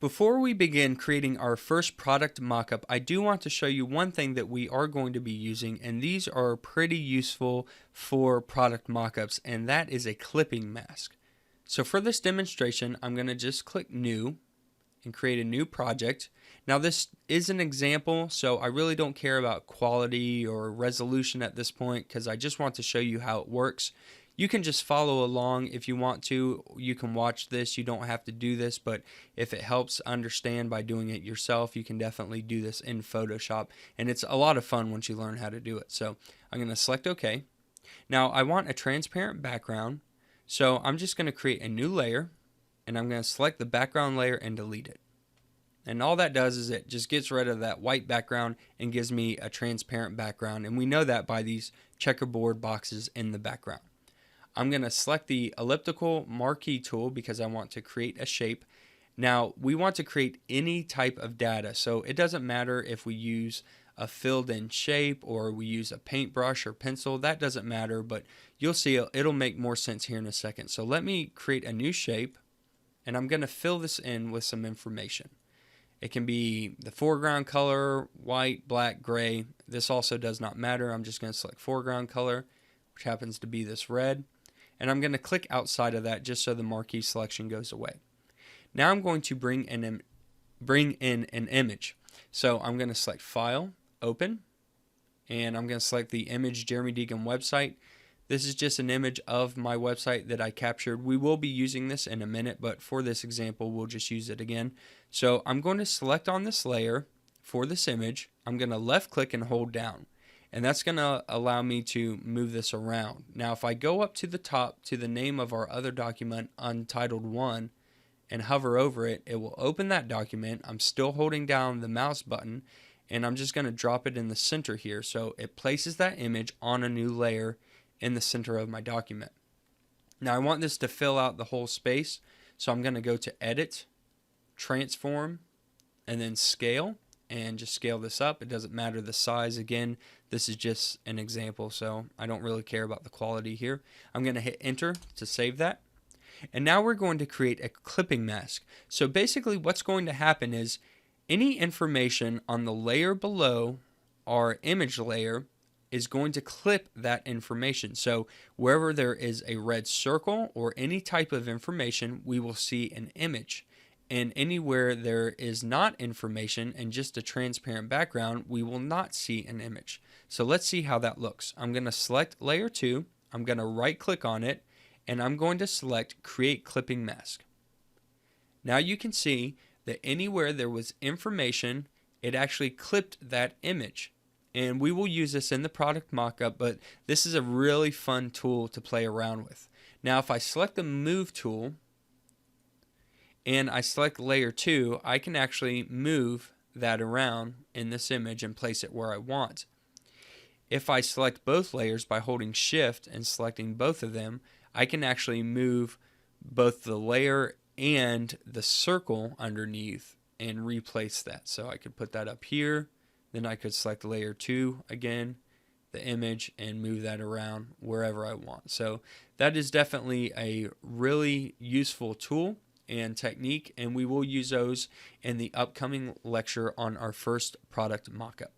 Before we begin creating our first product mockup, I do want to show you one thing that we are going to be using, and these are pretty useful for product mockups, and that is a clipping mask. So for this demonstration, I'm going to just click New and create a new project. Now this is an example, so I really don't care about quality or resolution at this point because I just want to show you how it works. You can just follow along if you want to. You can watch this. You don't have to do this, but if it helps understand by doing it yourself, you can definitely do this in Photoshop, and it's a lot of fun once you learn how to do it. So I'm going to select OK. Now I want a transparent background, so I'm just going to create a new layer, and I'm going to select the background layer and delete it. And all that does is it just gets rid of that white background and gives me a transparent background, and we know that by these checkerboard boxes in the background. I'm going to select the elliptical marquee tool because I want to create a shape. Now we want to create any type of data, so it doesn't matter if we use a filled in shape or we use a paintbrush or pencil. That doesn't matter, but you'll see it'll make more sense here in a second. So let me create a new shape, and I'm going to fill this in with some information. It can be the foreground color, white, black, gray. This also does not matter. I'm just going to select foreground color, which happens to be this red. And I'm going to click outside of that just so the marquee selection goes away. Now I'm going to bring in an image. So I'm going to select File, Open, and I'm going to select the image Jeremy Deacon website. This is just an image of my website that I captured. We will be using this in a minute, but for this example, we'll just use it again. So I'm going to select on this layer for this image. I'm going to left click and hold down. And that's going to allow me to move this around. Now if I go up to the top to the name of our other document, Untitled 1, and hover over it, it will open that document. I'm still holding down the mouse button, and I'm just going to drop it in the center here. So it places that image on a new layer in the center of my document. Now I want this to fill out the whole space, so I'm going to go to Edit, Transform, and then Scale, and just scale this up. It doesn't matter the size. Again, this is just an example, so I don't really care about the quality here. I'm going to hit Enter to save that. And now we're going to create a clipping mask. So basically what's going to happen is any information on the layer below our image layer is going to clip that information. So wherever there is a red circle or any type of information, we will see an image. And anywhere there is not information and just a transparent background, we will not see an image. So let's see how that looks. I'm going to select layer 2, I'm going to right click on it, and I'm going to select Create Clipping Mask. Now you can see that anywhere there was information, it actually clipped that image. And we will use this in the product mockup, but this is a really fun tool to play around with. Now if I select the Move tool, and I select layer 2, I can actually move that around in this image and place it where I want. If I select both layers by holding Shift and selecting both of them, I can actually move both the layer and the circle underneath and replace that. So I could put that up here, then I could select layer 2 again, the image, and move that around wherever I want. So that is definitely a really useful tool and technique, and we will use those in the upcoming lecture on our first product mockup.